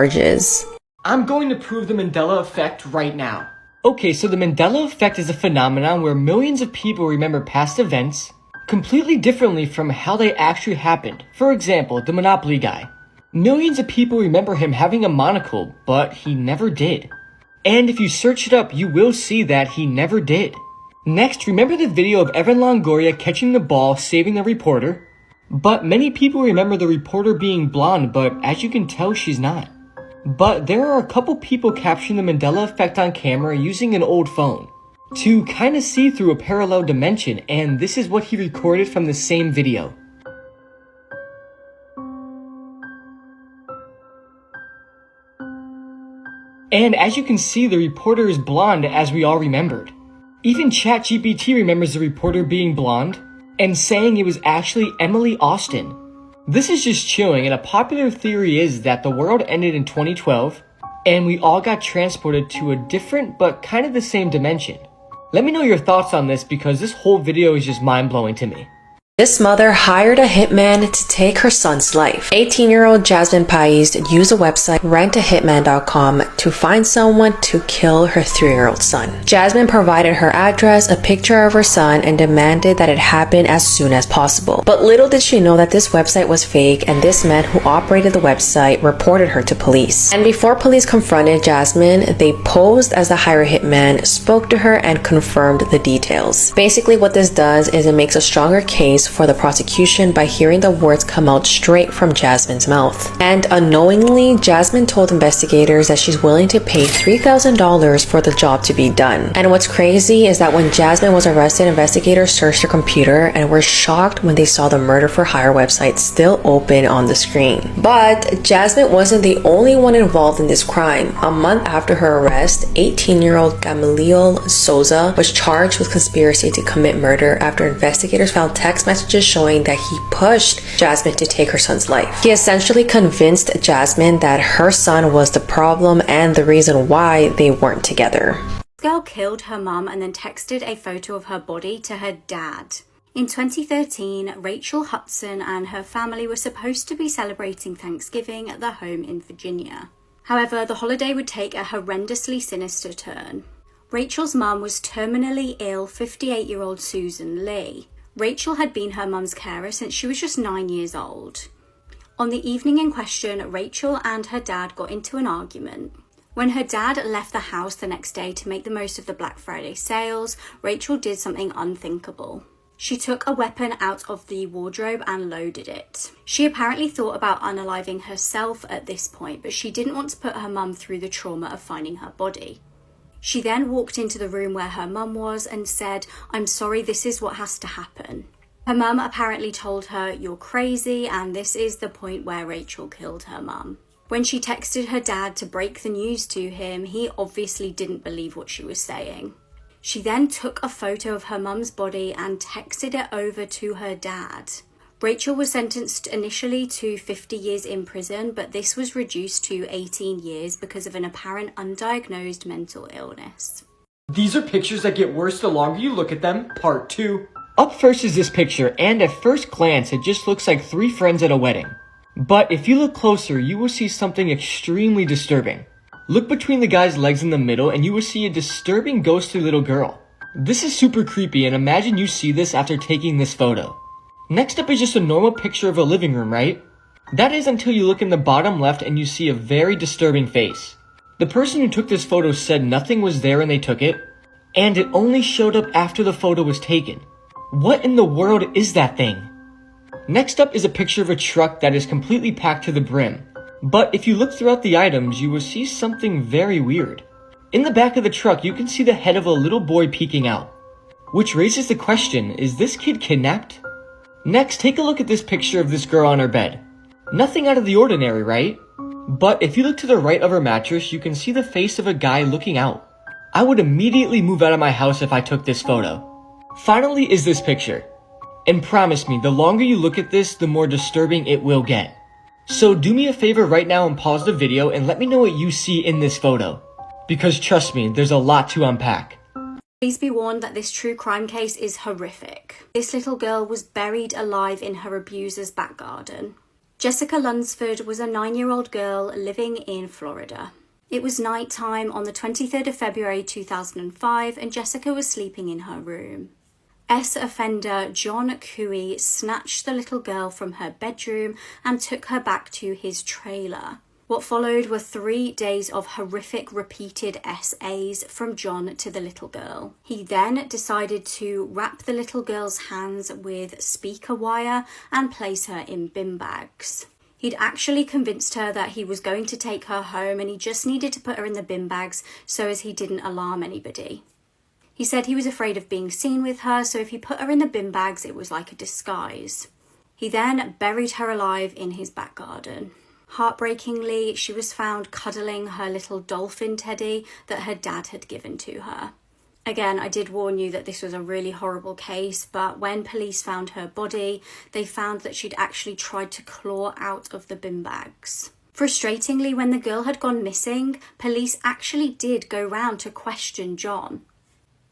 [SPEAKER 8] I'm going to prove the Mandela effect right now. Okay, so the Mandela effect is a phenomenon where millions of people remember past events completely differently from how they actually happened. For example, the Monopoly guy. Millions of people remember him having a monocle, but he never did. And if you search it up, you will see that he never did. Next, remember the video of Evan Longoria catching the ball, saving the reporter? But many people remember the reporter being blonde, but as you can tell, she's not. But there are a couple people capturing the Mandela effect on camera using an old phone to kind of see through a parallel dimension, and this is what he recorded from the same video. And as you can see, the reporter is blonde, as we all remembered. Even ChatGPT remembers the reporter being blonde and saying it was actually Emily Austin. This is just chilling, and a popular theory is that the world ended in 2012 and we all got transported to a different but kind of the same dimension. Let me know your thoughts on this because this whole video is just mind-blowing to me.
[SPEAKER 11] This mother hired a hitman to take her son's life. 18-year-old Jasmine Pais used a website rentahitman.com to find someone to kill her 3-year-old son. Jasmine provided her address, a picture of her son, and demanded that it happen as soon as possible. But little did she know that this website was fake, and this man who operated the website reported her to police. And before police confronted Jasmine, they posed as the hired hitman, spoke to her, and confirmed the details. Basically, what this does is it makes a stronger case for the prosecution by hearing the words come out straight from Jasmine's mouth. And unknowingly, Jasmine told investigators that she's willing to pay $3,000 for the job to be done. And what's crazy is that when Jasmine was arrested, investigators searched her computer and were shocked when they saw the murder for hire website still open on the screen. But Jasmine wasn't the only one involved in this crime. A month after her arrest, 18-year-old Gamaliel Souza was charged with conspiracy to commit murder after investigators found text messages showing that he pushed Jasmine to take her son's life. He essentially convinced Jasmine that her son was the problem and the reason why they weren't together.
[SPEAKER 7] This girl killed her mum and then texted a photo of her body to her dad. In 2013, Rachel Hudson and her family were supposed to be celebrating Thanksgiving at their home in Virginia. However, the holiday would take a horrendously sinister turn. Rachel's mum was terminally ill 58-year-old Susan Lee. Rachel had been her mum's carer since she was just 9 years old. On the evening in question, Rachel and her dad got into an argument. When her dad left the house the next day to make the most of the Black Friday sales, Rachel did something unthinkable. She took a weapon out of the wardrobe and loaded it. She apparently thought about unaliving herself at this point, but she didn't want to put her mum through the trauma of finding her body. She then walked into the room where her mum was and said, "I'm sorry, this is what has to happen." Her mum apparently told her, "You're crazy," and this is the point where Rachel killed her mum. When she texted her dad to break the news to him, he obviously didn't believe what she was saying. She then took a photo of her mum's body and texted it over to her dad. Rachel was sentenced initially to 50 years in prison, but this was reduced to 18 years because of an apparent undiagnosed mental illness.
[SPEAKER 8] These are pictures that get worse the longer you look at them, part 2. Up first is this picture, and at first glance it just looks like 3 friends at a wedding. But if you look closer, you will see something extremely disturbing. Look between the guy's legs in the middle and you will see a disturbing ghostly little girl. This is super creepy, and imagine you see this after taking this photo. Next up is just a normal picture of a living room, right? That is until you look in the bottom left and you see a very disturbing face. The person who took this photo said nothing was there when they took it, and it only showed up after the photo was taken. What in the world is that thing? Next up is a picture of a truck that is completely packed to the brim. But if you look throughout the items, you will see something very weird. In the back of the truck, you can see the head of a little boy peeking out. Which raises the question, is this kid kidnapped? Next, take a look at this picture of this girl on her bed. Nothing out of the ordinary, right?
[SPEAKER 13] But if you look to the right of her mattress, you can see the face of a guy looking out. I would immediately move out of my house if I took this photo. Finally is this picture. And promise me, the longer you look at this, the more disturbing it will get. So do me a favor right now and pause the video and let me know what you see in this photo. Because trust me, there's a lot to unpack.
[SPEAKER 7] Please be warned that this true crime case is horrific. This little girl was buried alive in her abuser's back garden. Jessica Lunsford was a 9-year-old girl living in Florida. It was night time on the 23rd of February 2005 and Jessica was sleeping in her room. Offender John Cooey snatched the little girl from her bedroom and took her back to his trailer. What followed were 3 days of horrific repeated SAs from John to the little girl. He then decided to wrap the little girl's hands with speaker wire and place her in bin bags. He'd actually convinced her that he was going to take her home and he just needed to put her in the bin bags so as he didn't alarm anybody. He said he was afraid of being seen with her, so if he put her in the bin bags, it was like a disguise. He then buried her alive in his back garden. Heartbreakingly, she was found cuddling her little dolphin teddy that her dad had given to her. Again, I did warn you that this was a really horrible case, but when police found her body, they found that she'd actually tried to claw out of the bin bags. Frustratingly, when the girl had gone missing, police actually did go round to question John.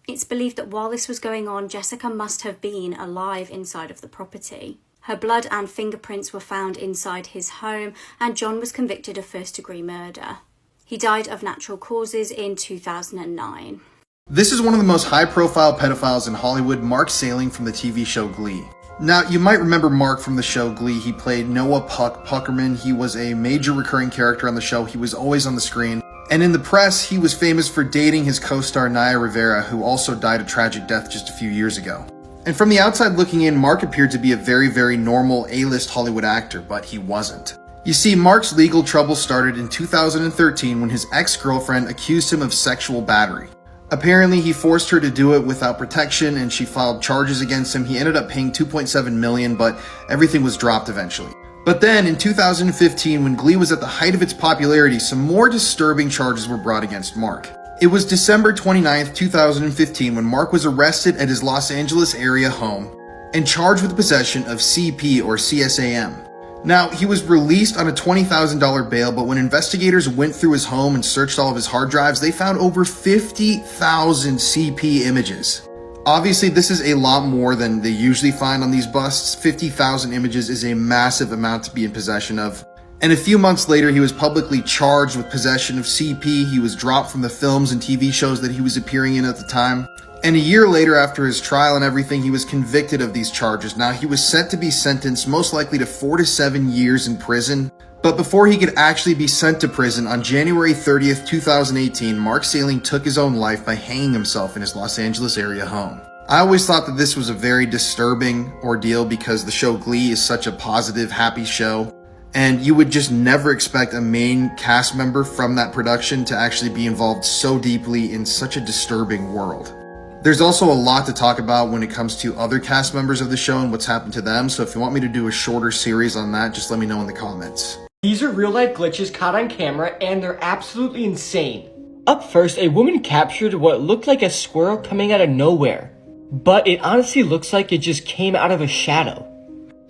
[SPEAKER 7] It's believed that while this was going on, Jessica must have been alive inside of the property. Her blood and fingerprints were found inside his home, and John was convicted of first-degree murder. He died of natural causes in 2009.
[SPEAKER 9] This is one of the most high-profile pedophiles in Hollywood, Mark Salling from the TV show Glee. Now, you might remember Mark from the show Glee. He played Noah Puckerman. He was a major recurring character on the show. He was always on the screen. And in the press, he was famous for dating his co-star Naya Rivera, who also died a tragic death just a few years ago. And from the outside looking in, Mark appeared to be a very, very normal A-list Hollywood actor, but he wasn't. You see, Mark's legal trouble started in 2013 when his ex-girlfriend accused him of sexual battery. Apparently, he forced her to do it without protection, and she filed charges against him. He ended up paying $2.7 million, but everything was dropped eventually. But then, in 2015, when Glee was at the height of its popularity, some more disturbing charges were brought against Mark. It was December 29th, 2015 when Mark was arrested at his Los Angeles area home and charged with possession of CP or CSAM. Now, he was released on a $20,000 bail, but when investigators went through his home and searched all of his hard drives, they found over 50,000 CP images. Obviously, this is a lot more than they usually find on these busts. 50,000 images is a massive amount to be in possession of. And a few months later, he was publicly charged with possession of CP. He was dropped from the films and TV shows that he was appearing in at the time. And a year later, after his trial and everything, he was convicted of these charges. Now, he was set to be sentenced most likely to 4 to 7 years in prison. But before he could actually be sent to prison, on January 30th, 2018, Mark Salling took his own life by hanging himself in his Los Angeles area home. I always thought that this was a very disturbing ordeal because the show Glee is such a positive, happy show. And you would just never expect a main cast member from that production to actually be involved so deeply in such a disturbing world. There's also a lot to talk about when it comes to other cast members of the show and what's happened to them, so if you want me to do a shorter series on that, just let me know in the comments.
[SPEAKER 13] These are real-life glitches caught on camera, and they're absolutely insane. Up first, a woman captured what looked like a squirrel coming out of nowhere, but it honestly looks like it just came out of a shadow.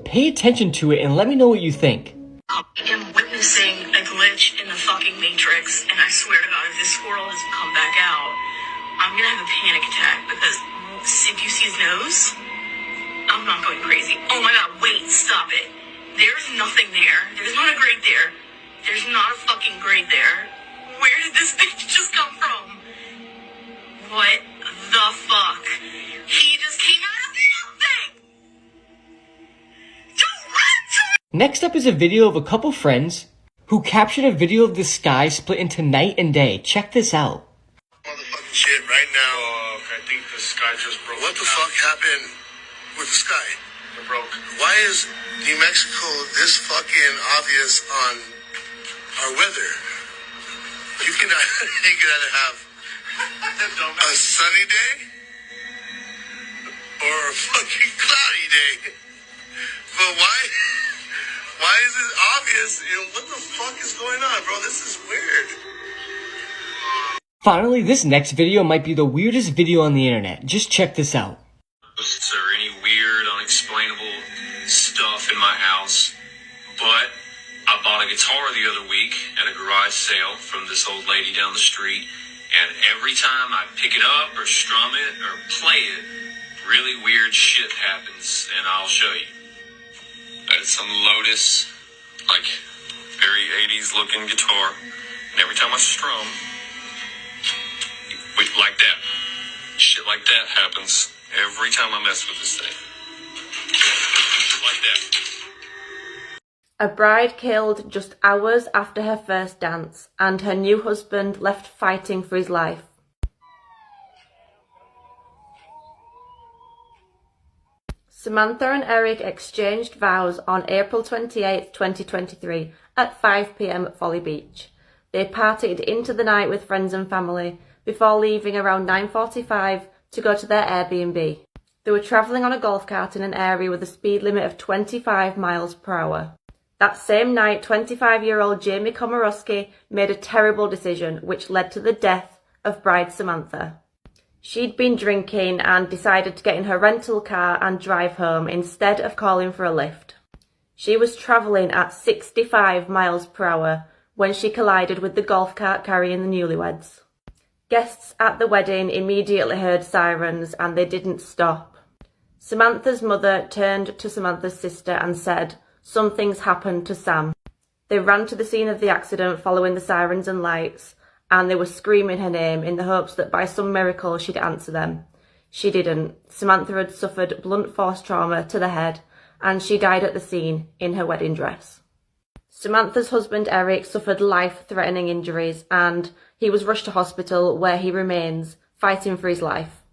[SPEAKER 13] Pay attention to it and let me know what you think.
[SPEAKER 14] I am witnessing a glitch in the fucking Matrix, and I swear to God, if this squirrel doesn't come back out, I'm gonna have a panic attack, because if you see his nose, I'm not going crazy. Oh my God, wait, stop it. There's nothing there. There's not a grate there. There's not a fucking grate there. Where did this bitch just come from? What the fuck? He just came out of nothing!
[SPEAKER 13] Next up is a video of a couple friends who captured a video of the sky split into night and day. Check this out.
[SPEAKER 15] Motherfucking shit right now. I think the sky just broke. What the fuck happened with the sky? It broke. Why is New Mexico this fucking obvious on our weather? You can either have a sunny day or a fucking cloudy day. But why Why is it obvious? What the fuck is going on, bro? This is weird.
[SPEAKER 13] Finally, this next video might be the weirdest video on the internet. Just check this out.
[SPEAKER 16] Is there any weird, unexplainable stuff in my house? But I bought a guitar the other week at a garage sale from this old lady down the street, and every time I pick it up or strum it or play it, really weird shit happens, and I'll show you. It's some Lotus, like, very 80s looking guitar, and every time I strum, like that, shit like that happens every time I mess with this thing. Like that.
[SPEAKER 17] A bride killed just hours after her first dance, and her new husband left fighting for his life. Samantha and Eric exchanged vows on April 28, 2023 at 5 p.m. at Folly Beach. They partied into the night with friends and family before leaving around 9:45 to go to their Airbnb. They were travelling on a golf cart in an area with a speed limit of 25 miles per hour. That same night, 25-year-old Jamie Komorowski made a terrible decision which led to the death of bride Samantha. She'd been drinking and decided to get in her rental car and drive home instead of calling for a lift. She was travelling at 65 miles per hour when she collided with the golf cart carrying the newlyweds. Guests at the wedding immediately heard sirens and they didn't stop. Samantha's mother turned to Samantha's sister and said, "Something's happened to Sam." They ran to the scene of the accident following the sirens and lights, and they were screaming her name in the hopes that by some miracle she'd answer them. She didn't. Samantha had suffered blunt force trauma to the head, and she died at the scene in her wedding dress. Samantha's husband Eric suffered life-threatening injuries, and he was rushed to hospital where he remains, fighting for his life.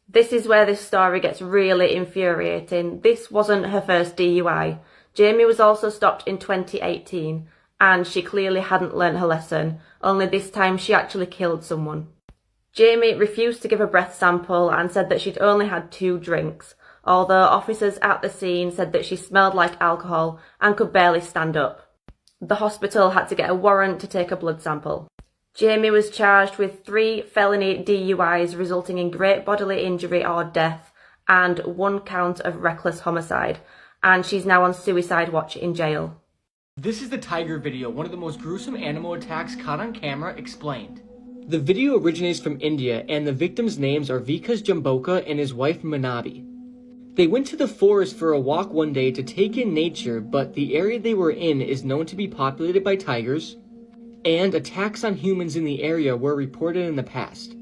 [SPEAKER 17] This is where this story gets really infuriating. This wasn't her first DUI. Jamie was also stopped in 2018, and she clearly hadn't learnt her lesson, only this time she actually killed someone. Jamie refused to give a breath sample and said that she'd only had 2 drinks, although officers at the scene said that she smelled like alcohol and could barely stand up. The hospital had to get a warrant to take a blood sample. Jamie was charged with 3 felony DUIs resulting in great bodily injury or death and 1 count of reckless homicide, and she's now on suicide watch in jail.
[SPEAKER 13] This is the tiger video, one of the most gruesome animal attacks caught on camera, explained. The video originates from India, and the victims' names are Vikas Jamboka and his wife Manabi. They went to the forest for a walk one day to take in nature, but the area they were in is known to be populated by tigers, and attacks on humans in the area were reported in the past.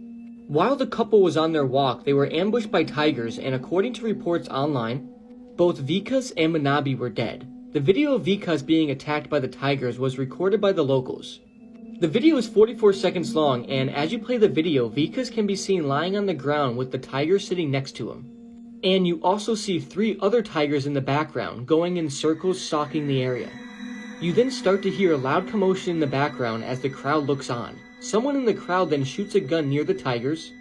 [SPEAKER 13] While the couple was on their walk, they were ambushed by tigers, and according to reports online, both Vikas and Manabi were dead. The video of Vikas being attacked by the tigers was recorded by the locals. The video is 44 seconds long, and as you play the video, Vikas can be seen lying on the ground with the tiger sitting next to him. And you also see 3 other tigers in the background, going in circles stalking the area. You then start to hear a loud commotion in the background as the crowd looks on. Someone in the crowd then shoots a gun near the tigers,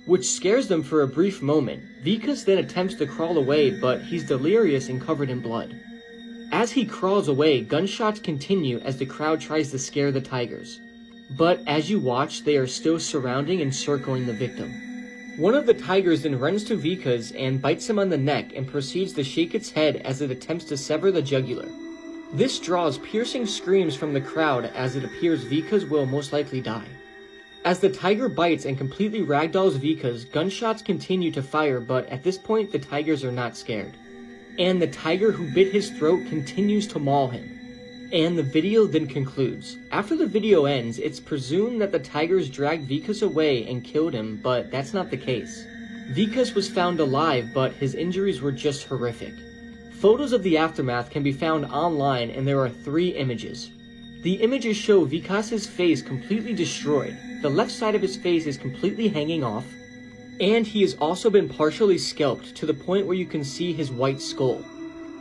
[SPEAKER 13] which scares them for a brief moment. Vikas then attempts to crawl away, but he's delirious and covered in blood. As he crawls away, gunshots continue as the crowd tries to scare the tigers. But as you watch, they are still surrounding and circling the victim. One of the tigers then runs to Vikas and bites him on the neck and proceeds to shake its head as it attempts to sever the jugular. This draws piercing screams from the crowd as it appears Vikas will most likely die. As the tiger bites and completely ragdolls Vikas, gunshots continue to fire, but at this point the tigers are not scared. And the tiger who bit his throat continues to maul him. And the video then concludes. After the video ends, it's presumed that the tigers dragged Vikas away and killed him, but that's not the case. Vikas was found alive, but his injuries were just horrific. Photos of the aftermath can be found online, and there are 3 images. The images show Vikas's face completely destroyed. The left side of his face is completely hanging off, and he has also been partially scalped to the point where you can see his white skull.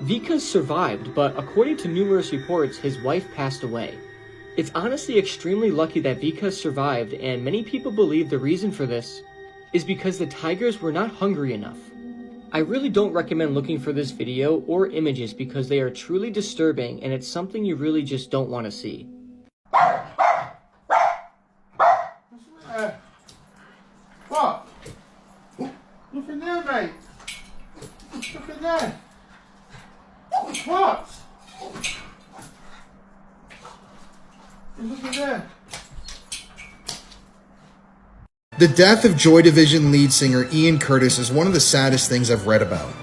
[SPEAKER 13] Vikas survived, but according to numerous reports, his wife passed away. It's honestly extremely lucky that Vikas survived, and many people believe the reason for this is because the tigers were not hungry enough.
[SPEAKER 18] I really don't recommend looking for this video or images because they are truly disturbing and it's something you really just don't want to see.
[SPEAKER 9] What? Look in there, mate. Look in there. What? Look in there. The death of Joy Division lead singer Ian Curtis is one of the saddest things I've read about.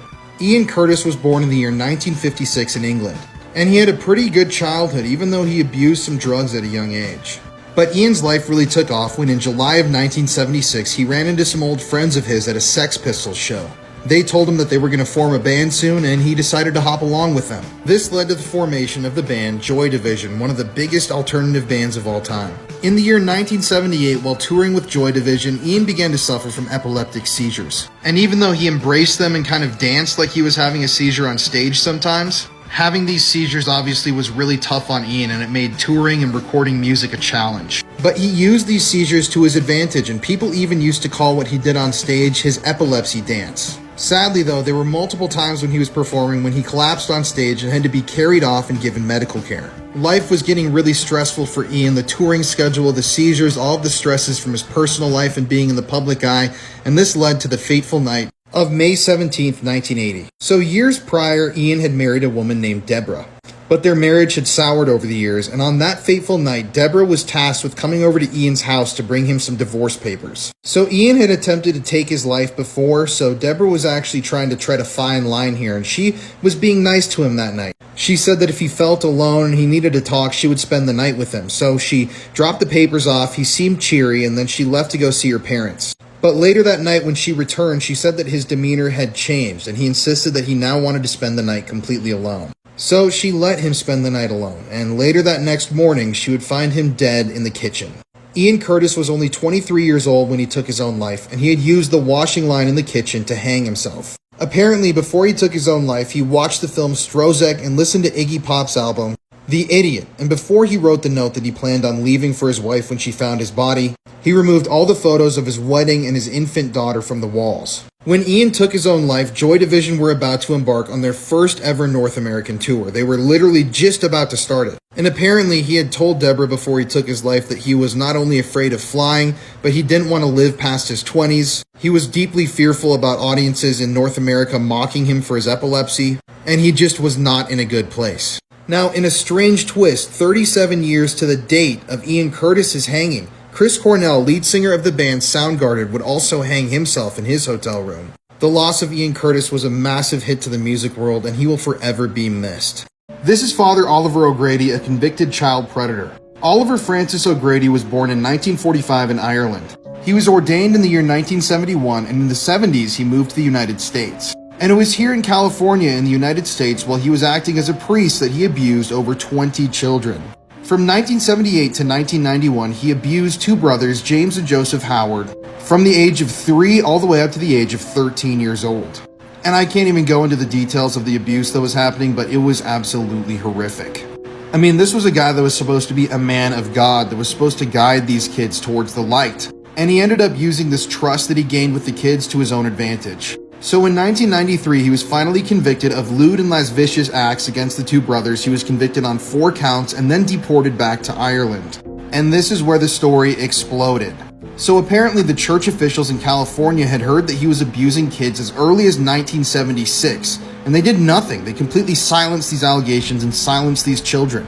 [SPEAKER 9] Ian Curtis was born in the year 1956 in England, and he had a pretty good childhood even though he abused some drugs at a young age. But Ian's life really took off when in July of 1976 he ran into some old friends of his at a Sex Pistols show. They told him that they were going to form a band soon and he decided to hop along with them. This led to the formation of the band Joy Division, one of the biggest alternative bands of all time. In the year 1978, while touring with Joy Division, Ian began to suffer from epileptic seizures. And even though he embraced them and kind of danced like he was having a seizure on stage sometimes, having these seizures obviously was really tough on Ian and it made touring and recording music a challenge. But he used these seizures to his advantage and people even used to call what he did on stage his epilepsy dance. Sadly though, there were multiple times when he was performing when he collapsed on stage and had to be carried off and given medical care. Life was getting really stressful for Ian, the touring schedule, the seizures, all of the stresses from his personal life and being in the public eye, and this led to the fateful night of May 17th, 1980. So years prior, Ian had married a woman named Deborah. But their marriage had soured over the years, and on that fateful night, Deborah was tasked with coming over to Ian's house to bring him some divorce papers. So Ian had attempted to take his life before, so Deborah was actually trying to tread a fine line here, and she was being nice to him that night. She said that if he felt alone and he needed to talk, she would spend the night with him. So she dropped the papers off, he seemed cheery, and then she left to go see her parents. But later that night when she returned, she said that his demeanor had changed, and he insisted that he now wanted to spend the night completely alone. So she let him spend the night alone, and later that next morning, she would find him dead in the kitchen. Ian Curtis was only 23 years old when he took his own life, and he had used the washing line in the kitchen to hang himself. Apparently, before he took his own life, he watched the film Strozek and listened to Iggy Pop's album, The Idiot, and before he wrote the note that he planned on leaving for his wife when she found his body, he removed all the photos of his wedding and his infant daughter from the walls. When Ian took his own life, Joy Division were about to embark on their first ever North American tour. They were literally just about to start it. And apparently he had told Deborah before he took his life that he was not only afraid of flying, but he didn't want to live past his 20s. He was deeply fearful about audiences in North America mocking him for his epilepsy, and he just was not in a good place. Now, in a strange twist, 37 years to the date of Ian Curtis's hanging, Chris Cornell, lead singer of the band Soundgarden, would also hang himself in his hotel room. The loss of Ian Curtis was a massive hit to the music world, and he will forever be missed. This is Father Oliver O'Grady, a convicted child predator. Oliver Francis O'Grady was born in 1945 in Ireland. He was ordained in the year 1971, and in the 70s he moved to the United States. And it was here in California in the United States while he was acting as a priest that he abused over 20 children. From 1978 to 1991, he abused two brothers, James and Joseph Howard, from the age of 3 all the way up to the age of 13 years old. And I can't even go into the details of the abuse that was happening, but it was absolutely horrific. I mean, this was a guy that was supposed to be a man of God, that was supposed to guide these kids towards the light. And he ended up using this trust that he gained with the kids to his own advantage. So in 1993, he was finally convicted of lewd and lascivious acts against the two brothers. He was convicted on 4 counts and then deported back to Ireland. And this is where the story exploded. So apparently the church officials in California had heard that he was abusing kids as early as 1976, and they did nothing. They completely silenced these allegations and silenced these children.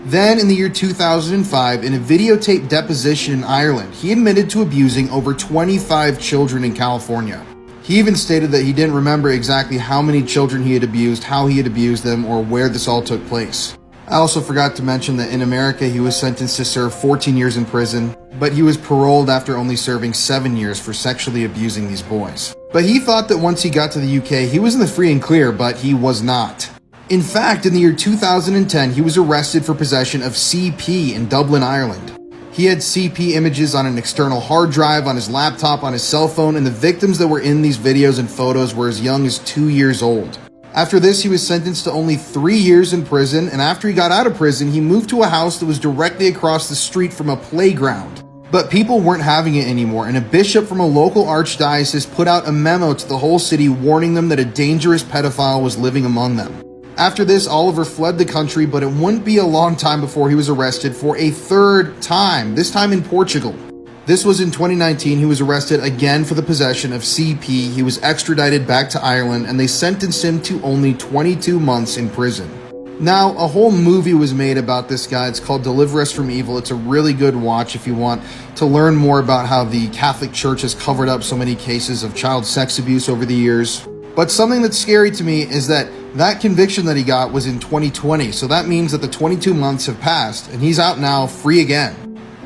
[SPEAKER 9] Then in the year 2005, in a videotaped deposition in Ireland, he admitted to abusing over 25 children in California. He even stated that he didn't remember exactly how many children he had abused, how he had abused them, or where this all took place. I also forgot to mention that in America he was sentenced to serve 14 years in prison, but he was paroled after only serving 7 years for sexually abusing these boys. But he thought that once he got to the UK, he was in the free and clear, but he was not. In fact, in the year 2010, he was arrested for possession of CP in Dublin, Ireland. He had CP images on an external hard drive, on his laptop, on his cell phone, and the victims that were in these videos and photos were as young as 2 years old. After this, he was sentenced to only 3 years in prison, and after he got out of prison, he moved to a house that was directly across the street from a playground. But people weren't having it anymore, and a bishop from a local archdiocese put out a memo to the whole city warning them that a dangerous pedophile was living among them. After this, Oliver fled the country, but it wouldn't be a long time before he was arrested for a third time, this time in Portugal. This was in 2019. He was arrested again for the possession of CP. He was extradited back to Ireland, and they sentenced him to only 22 months in prison. Now, a whole movie was made about this guy. It's called Deliver Us from Evil. It's a really good watch if you want to learn more about how the Catholic Church has covered up so many cases of child sex abuse over the years. But something that's scary to me is that conviction that he got was in 2020. So that means that the 22 months have passed, and he's out now free again.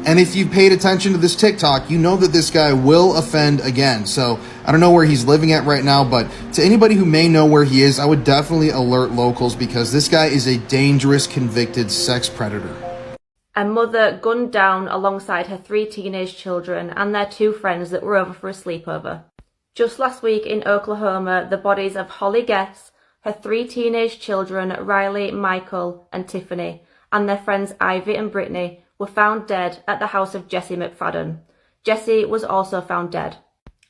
[SPEAKER 9] And if you've paid attention to this TikTok, you know that this guy will offend again. So I don't know where he's living at right now, but to anybody who may know where he is, I would definitely alert locals because this guy is a dangerous convicted sex predator.
[SPEAKER 17] A mother gunned down alongside her 3 teenage children and their 2 friends that were over for a sleepover. Just last week in Oklahoma, the bodies of Holly Guess, her 3 teenage children, Riley, Michael, and Tiffany, and their friends Ivy and Brittany, were found dead at the house of Jesse McFadden. Jesse was also found dead.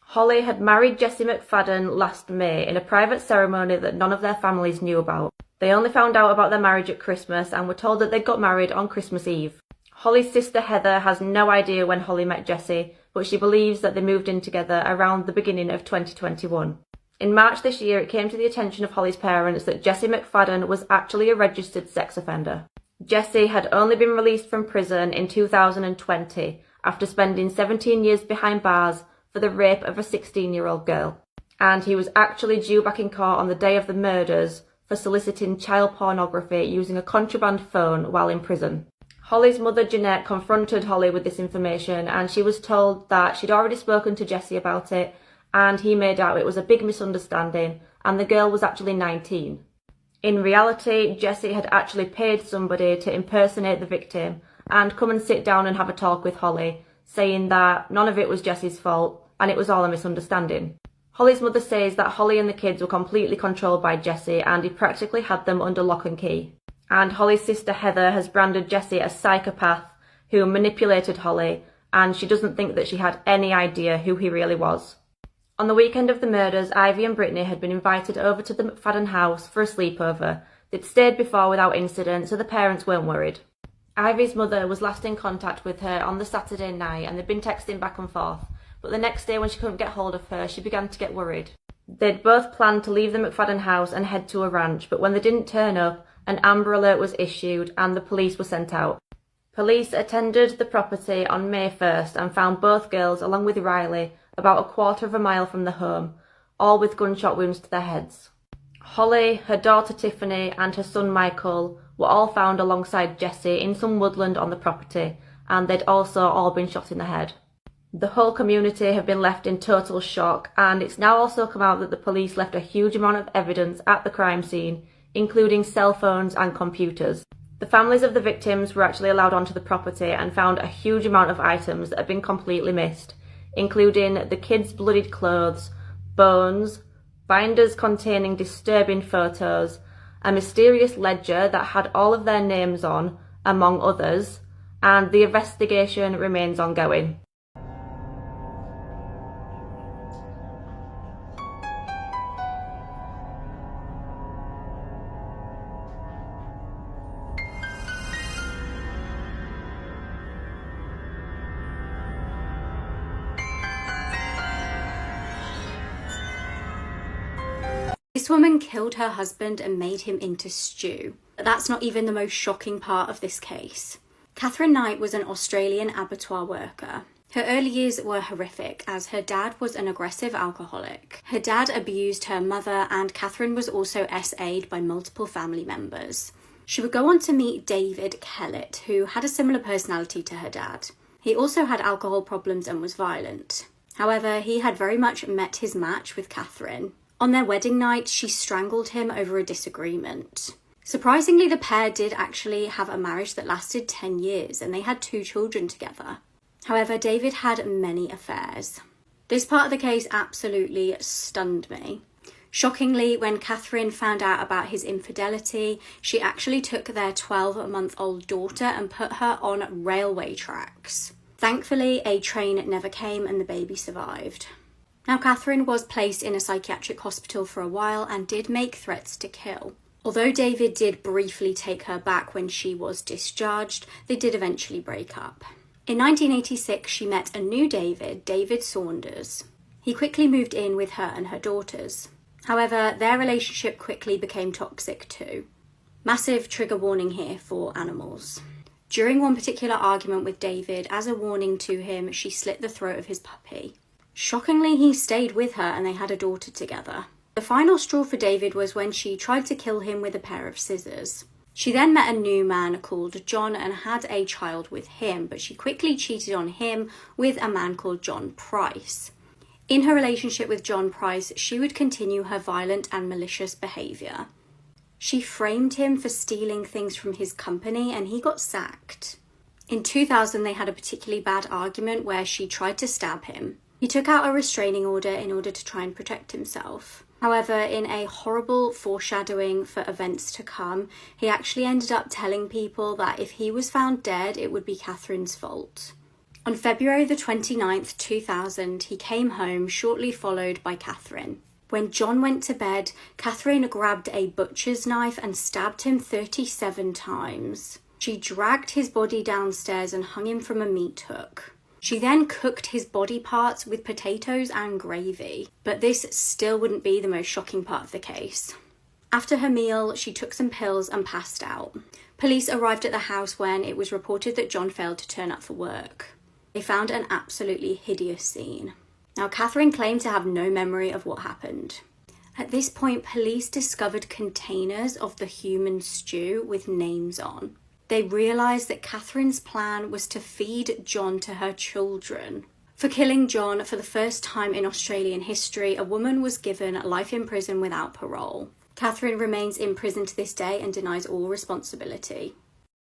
[SPEAKER 17] Holly had married Jesse McFadden last May in a private ceremony that none of their families knew about. They only found out about their marriage at Christmas and were told that they got married on Christmas Eve. Holly's sister Heather has no idea when Holly met Jesse, but she believes that they moved in together around the beginning of 2021. In March this year, it came to the attention of Holly's parents that Jesse McFadden was actually a registered sex offender. Jesse had only been released from prison in 2020 after spending 17 years behind bars for the rape of a 16-year-old girl. And he was actually due back in court on the day of the murders for soliciting child pornography using a contraband phone while in prison. Holly's mother Jeanette confronted Holly with this information, and she was told that she'd already spoken to Jesse about it, and he made out it was a big misunderstanding and the girl was actually 19. In reality, Jesse had actually paid somebody to impersonate the victim and come and sit down and have a talk with Holly, saying that none of it was Jesse's fault and it was all a misunderstanding. Holly's mother says that Holly and the kids were completely controlled by Jesse and he practically had them under lock and key. And Holly's sister Heather has branded Jesse a psychopath who manipulated Holly, and she doesn't think that she had any idea who he really was. On the weekend of the murders, Ivy and Brittany had been invited over to the McFadden house for a sleepover. They'd stayed before without incident, so the parents weren't worried. Ivy's mother was last in contact with her on the Saturday night and they'd been texting back and forth, but the next day when she couldn't get hold of her, she began to get worried. They'd both planned to leave the McFadden house and head to a ranch, but when they didn't turn up, an Amber Alert was issued and the police were sent out. Police attended the property on May 1st and found both girls, along with Riley, about a quarter of a mile from the home, all with gunshot wounds to their heads. Holly, her daughter Tiffany and her son Michael were all found alongside Jesse in some woodland on the property, and they'd also all been shot in the head. The whole community have been left in total shock, and it's now also come out that the police left a huge amount of evidence at the crime scene, including cell phones and computers. The families of the victims were actually allowed onto the property and found a huge amount of items that had been completely missed, including the kids' bloodied clothes, bones, binders containing disturbing photos, a mysterious ledger that had all of their names on, among others, and the investigation remains ongoing.
[SPEAKER 7] This woman killed her husband and made him into stew. But that's not even the most shocking part of this case. Catherine Knight was an Australian abattoir worker. Her early years were horrific as her dad was an aggressive alcoholic. Her dad abused her mother and Catherine was also SA'd by multiple family members. She would go on to meet David Kellett, who had a similar personality to her dad. He also had alcohol problems and was violent. However, he had very much met his match with Catherine. On their wedding night, she strangled him over a disagreement. Surprisingly, the pair did actually have a marriage that lasted 10 years and they had 2 children together. However, David had many affairs. This part of the case absolutely stunned me. Shockingly, when Catherine found out about his infidelity, she actually took their 12-month-old daughter and put her on railway tracks. Thankfully, a train never came and the baby survived. Now, Catherine was placed in a psychiatric hospital for a while and did make threats to kill. Although David did briefly take her back when she was discharged, they did eventually break up. In 1986, she met a new David, David Saunders. He quickly moved in with her and her daughters. However, their relationship quickly became toxic too. Massive trigger warning here for animals. During one particular argument with David, as a warning to him, she slit the throat of his puppy. Shockingly, he stayed with her and they had a daughter together. The final straw for David was when she tried to kill him with a pair of scissors. She then met a new man called John and had a child with him, but she quickly cheated on him with a man called John Price. In her relationship with John Price, she would continue her violent and malicious behaviour. She framed him for stealing things from his company and he got sacked. In 2000, they had a particularly bad argument where she tried to stab him. He took out a restraining order in order to try and protect himself. However, in a horrible foreshadowing for events to come, he actually ended up telling people that if he was found dead, it would be Catherine's fault. On February the 29th, 2000, he came home, shortly followed by Catherine. When John went to bed, Catherine grabbed a butcher's knife and stabbed him 37 times. She dragged his body downstairs and hung him from a meat hook. She then cooked his body parts with potatoes and gravy, but this still wouldn't be the most shocking part of the case. After her meal, she took some pills and passed out. Police arrived at the house when it was reported that John failed to turn up for work. They found an absolutely hideous scene. Now, Catherine claimed to have no memory of what happened. At this point, police discovered containers of the human stew with names on. They realised that Catherine's plan was to feed John to her children. For killing John for the first time in Australian history, a woman was given life in prison without parole. Catherine remains in prison to this day and denies all responsibility.